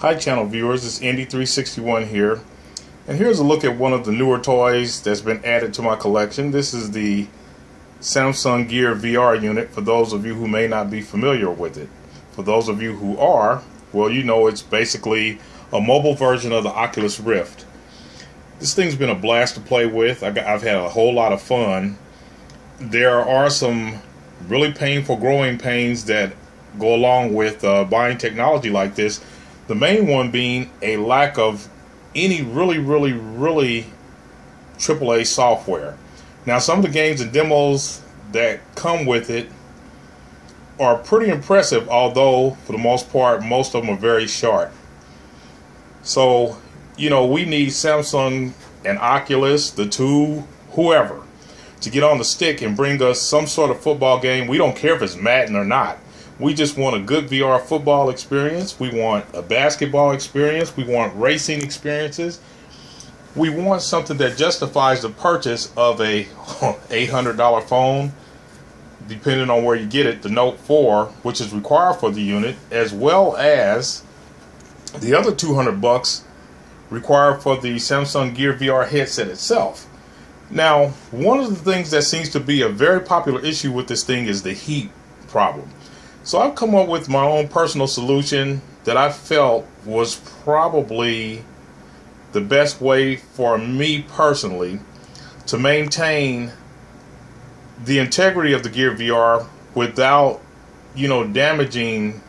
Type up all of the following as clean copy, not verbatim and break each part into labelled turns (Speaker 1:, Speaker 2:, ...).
Speaker 1: Hi channel viewers, it's INDY361 here, and here's a look at one of the newer toys that's been added to my collection. This is the Samsung Gear VR unit, for those of you who may not be familiar with it. For those of you who are, well, you know it's basically a mobile version of the Oculus Rift. This thing's been a blast to play with. I've had a whole lot of fun. There are some really painful growing pains that go along with buying technology like this. The main one being a lack of any really AAA software. Now, some of the games and demos that come with it are pretty impressive, although for the most part, most of them are very short. So, you know, we need Samsung and Oculus, the two, whoever, to get on the stick and bring us some sort of football game. We don't care if it's Madden or not. We just want a good VR football experience. We want a basketball experience. We want racing experiences. We want something that justifies the purchase of a $800 phone, depending on where you get it, the Note 4, which is required for the unit, as well as the other $200 required for the Samsung Gear VR headset itself. Now, one of the things that seems to be a very popular issue with this thing is the heat problem. So I've come up with my own personal solution that I felt was probably the best way for me personally to maintain the integrity of the Gear VR without, you know, damaging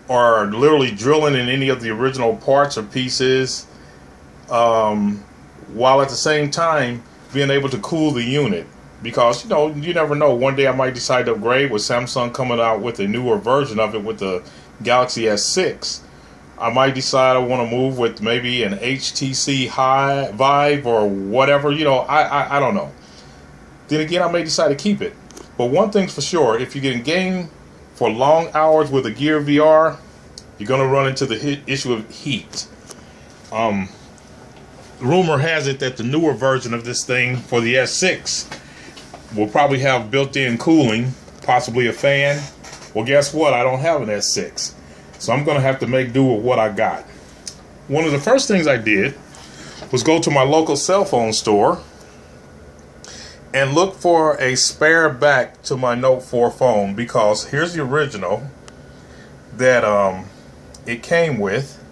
Speaker 1: or literally drilling in any of the original parts or pieces, while at the same time being able to cool the unit. Because, you know, you never know. One day I might decide to upgrade with Samsung coming out with a newer version of it with the Galaxy S6. I might decide I want to move with maybe an HTC Vive or whatever. You know, I don't know. Then again, I may decide to keep it. But one thing's for sure, if you get in game for long hours with a Gear VR, you're going to run into the issue of heat. Rumor has it that the newer version of this thing for the S6 will probably have built-in cooling, possibly a fan. Well, guess what? I don't have an S6. So I'm going to have to make do with what I got. One of the first things I did was go to my local cell phone store and look for a spare back to my Note 4 phone, because here's the original that it came with,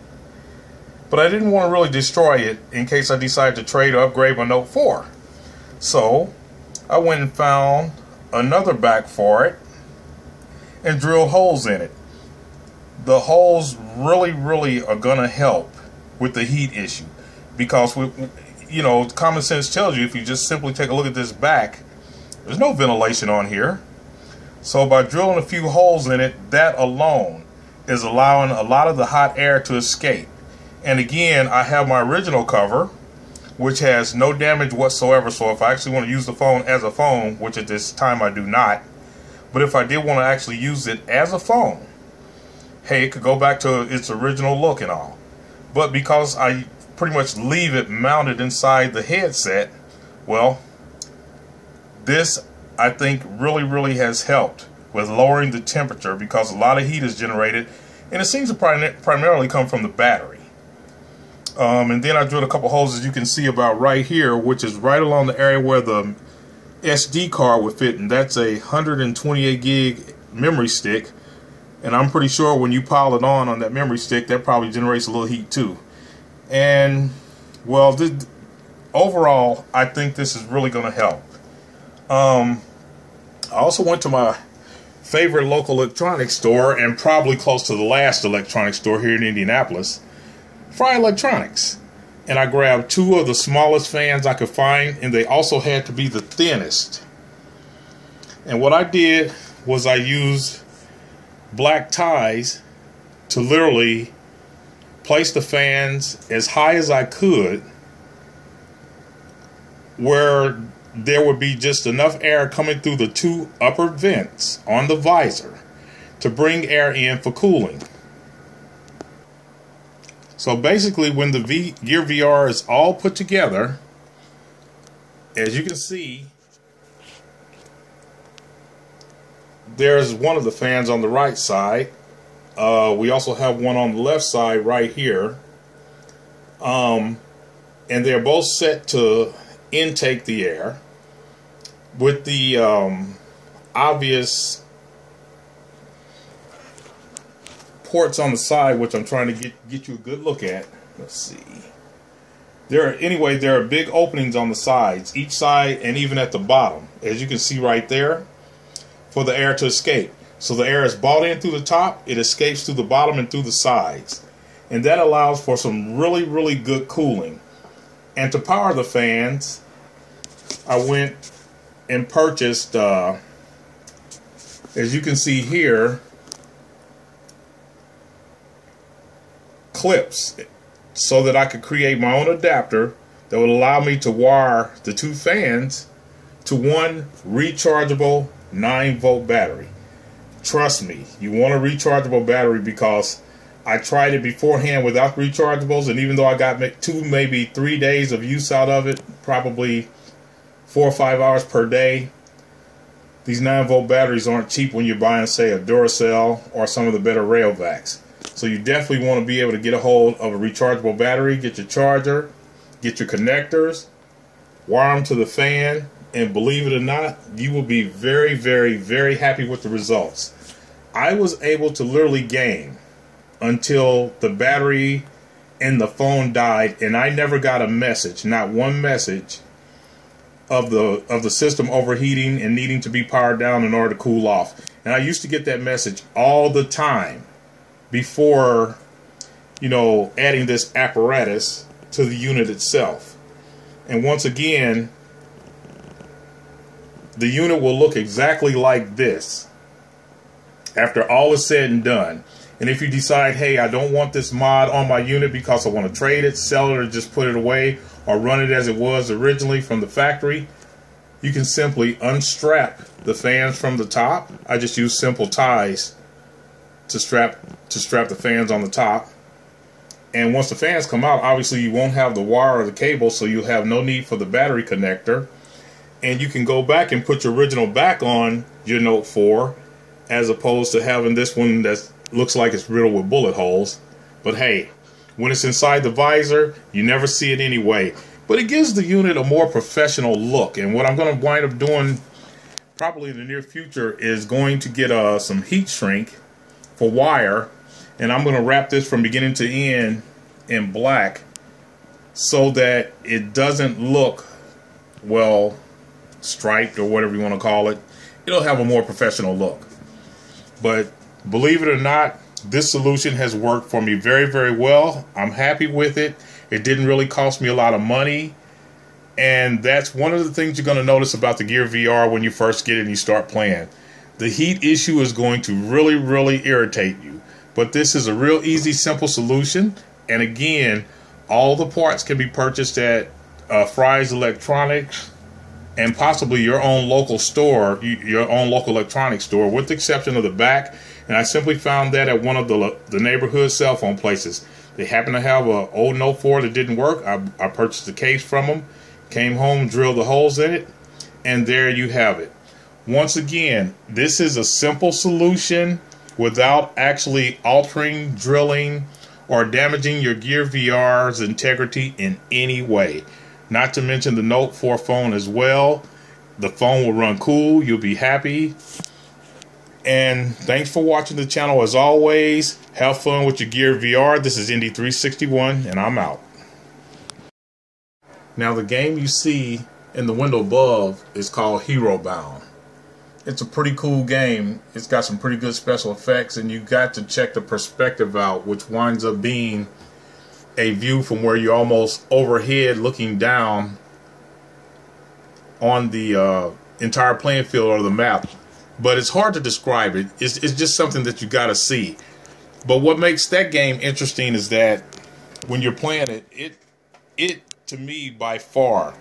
Speaker 1: but I didn't want to really destroy it in case I decided to trade or upgrade my Note 4. So I went and found another back for it and drilled holes in it. The holes really are going to help with the heat issue, because you know, common sense tells you if you just simply take a look at this back, there's no ventilation on here. So by drilling a few holes in it, that alone is allowing a lot of the hot air to escape. And again, I have my original cover, which has no damage whatsoever. So if I actually want to use the phone as a phone, which at this time I do not, but if I did want to actually use it as a phone, hey, it could go back to its original look and all. But because I pretty much leave it mounted inside the headset, well, this I think really has helped with lowering the temperature, because a lot of heat is generated, and it seems to primarily come from the battery. And then I drilled a couple holes, as you can see about right here, which is right along the area where the SD card would fit, and that's a 128 gig memory stick. And I'm pretty sure when you pile it on that memory stick, that probably generates a little heat too. And well, overall, I think this is really going to help. I also went to my favorite local electronics store, and probably close to the last electronics store here in Indianapolis, Fry Electronics, and I grabbed two of the smallest fans I could find, and they also had to be the thinnest. And what I did was I used black ties to literally place the fans as high as I could, where there would be just enough air coming through the two upper vents on the visor to bring air in for cooling. So basically, when the Gear VR is all put together, as you can see, there's one of the fans on the right side, We also have one on the left side right here. And they're both set to intake the air with the obvious ports on the side, which I'm trying to get you a good look at. Let's see. There are big openings on the sides, each side and even at the bottom, as you can see right there, for the air to escape. So the air is brought in through the top, it escapes through the bottom and through the sides. And that allows for some really, really good cooling. And to power the fans, I went and purchased, as you can see here, clips so that I could create my own adapter that would allow me to wire the two fans to one rechargeable 9-volt battery. Trust me, you want a rechargeable battery, because I tried it beforehand without rechargeables, and even though I got 2, maybe 3 days of use out of it, probably 4 or 5 hours per day, these 9-volt batteries aren't cheap when you're buying, say, a Duracell or some of the better Rayovacs. So you definitely want to be able to get a hold of a rechargeable battery, get your charger, get your connectors, wire them to the fan, and believe it or not, you will be very, very, very happy with the results. I was able to literally game until the battery in the phone died, and I never got a message, not one message, of the system overheating and needing to be powered down in order to cool off. And I used to get that message all the time before, you know, adding this apparatus to the unit itself. And once again, the unit will look exactly like this after all is said and done. And if you decide, hey, I don't want this mod on my unit because I want to trade it, sell it, or just put it away, or run it as it was originally from the factory, you can simply unstrap the fans from the top. I just use simple ties to strap the fans on the top. And once the fans come out, obviously you won't have the wire or the cable, so you'll have no need for the battery connector. And you can go back and put your original back on your Note 4, as opposed to having this one that looks like it's riddled with bullet holes. But hey, when it's inside the visor, you never see it anyway. But it gives the unit a more professional look. And what I'm going to wind up doing probably in the near future is going to get some heat shrink for wire, and I'm going to wrap this from beginning to end in black so that it doesn't look, well, striped or whatever you want to call it. It'll have a more professional look. But believe it or not, this solution has worked for me very, very well. I'm happy with it. It didn't really cost me a lot of money. And that's one of the things you're going to notice about the Gear VR when you first get it and you start playing. The heat issue is going to really, really irritate you. But this is a real easy, simple solution. And again, all the parts can be purchased at Fry's Electronics and possibly your own local store, your own local electronics store, with the exception of the back. And I simply found that at one of the neighborhood cell phone places. They happen to have an old Note 4 that didn't work. I purchased a case from them, came home, drilled the holes in it, and there you have it. Once again, this is a simple solution without actually altering, drilling, or damaging your Gear VR's integrity in any way. Not to mention the Note 4 phone as well. The phone will run cool. You'll be happy. And thanks for watching the channel as always. Have fun with your Gear VR. This is INDY361 and I'm out. Now the game you see in the window above is called Hero Bound. It's a pretty cool game. It's got some pretty good special effects, and you got to check the perspective out, which winds up being a view from where you're almost overhead looking down on the entire playing field or the map. But it's hard to describe it. It's just something that you got to see. But what makes that game interesting is that when you're playing it to me by far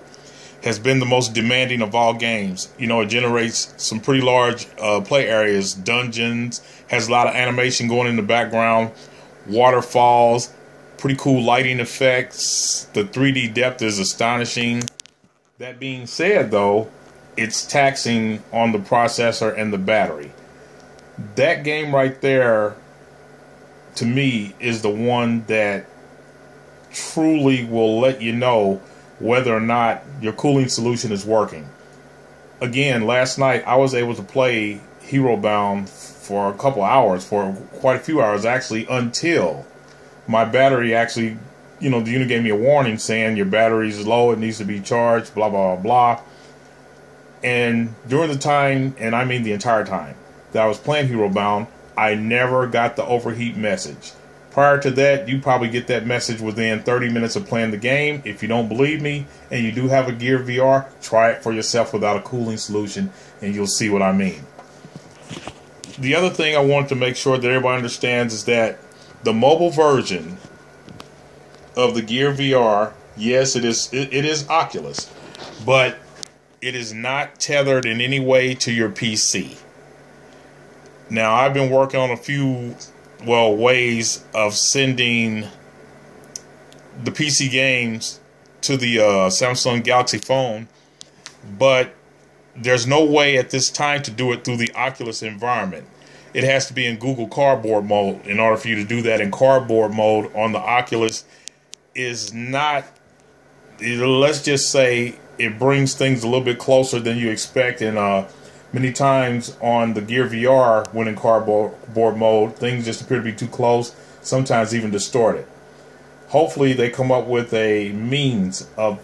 Speaker 1: has been the most demanding of all games. You know, it generates some pretty large play areas, dungeons, has a lot of animation going in the background, waterfalls, pretty cool lighting effects. The 3D depth is astonishing. That being said, though, it's taxing on the processor and the battery. That game right there to me, is the one that truly will let you know whether or not your cooling solution is working. Again, last night I was able to play Hero Bound for a couple hours, for quite a few hours actually, until my battery actually, the unit gave me a warning saying your battery is low, it needs to be charged, blah, blah, blah, blah. And during the time, and I mean the entire time that I was playing Hero Bound, I never got the overheat message. Prior to that, you probably get that message within 30 minutes of playing the game. If you don't believe me and you do have a Gear VR, try it for yourself without a cooling solution and you'll see what I mean. The other thing I want to make sure that everybody understands is that the mobile version of the Gear VR, yes, it is Oculus, but it is not tethered in any way to your PC. Now, I've been working on a few, ways of sending the PC games to the Samsung Galaxy phone, but there's no way at this time to do it through the Oculus environment. It has to be in Google Cardboard mode in order for you to do that. In Cardboard mode on the Oculus is not, let's just say, it brings things a little bit closer than you expect, and many times on the Gear VR, when in cardboard mode, things just appear to be too close, sometimes even distorted. Hopefully they come up with a means of,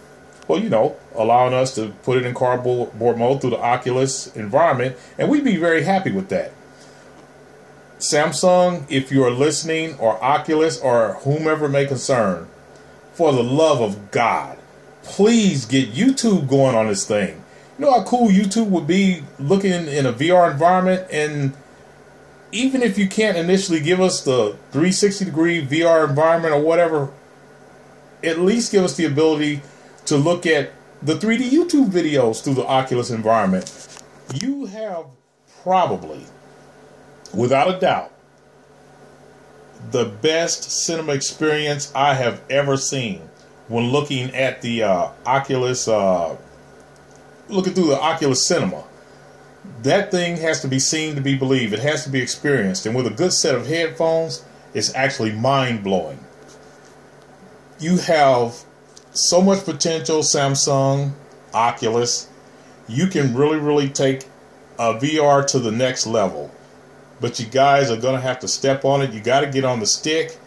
Speaker 1: allowing us to put it in cardboard mode through the Oculus environment, and we'd be very happy with that. Samsung, if you are listening, or Oculus, or whomever may concern, for the love of God, please get YouTube going on this thing. You know how cool YouTube would be looking in a VR environment? And even if you can't initially give us the 360-degree VR environment or whatever, at least give us the ability to look at the 3D YouTube videos through the Oculus environment. You have probably, without a doubt, the best cinema experience I have ever seen when looking at the Oculus, looking through the Oculus Cinema. That thing has to be seen to be believed. It has to be experienced. And with a good set of headphones, it's actually mind-blowing. You have so much potential, Samsung, Oculus. You can really, really take a VR to the next level. But you guys are going to have to step on it. You got to get on the stick,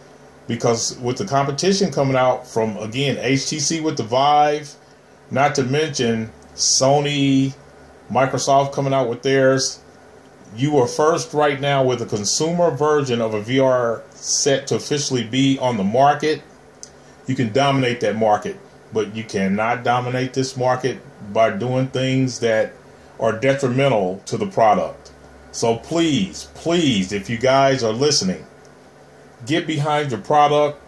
Speaker 1: because with the competition coming out from, again, HTC with the Vive, not to mention Sony, Microsoft coming out with theirs, you are first right now with a consumer version of a VR set to officially be on the market. You can dominate that market, but you cannot dominate this market by doing things that are detrimental to the product. So please, please, if you guys are listening, get behind your product.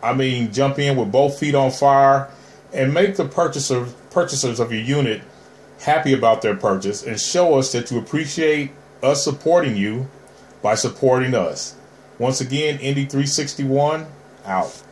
Speaker 1: I mean, jump in with both feet on fire and make the purchasers of your unit happy about their purchase, and show us that you appreciate us supporting you by supporting us. Once again, INDY361 out.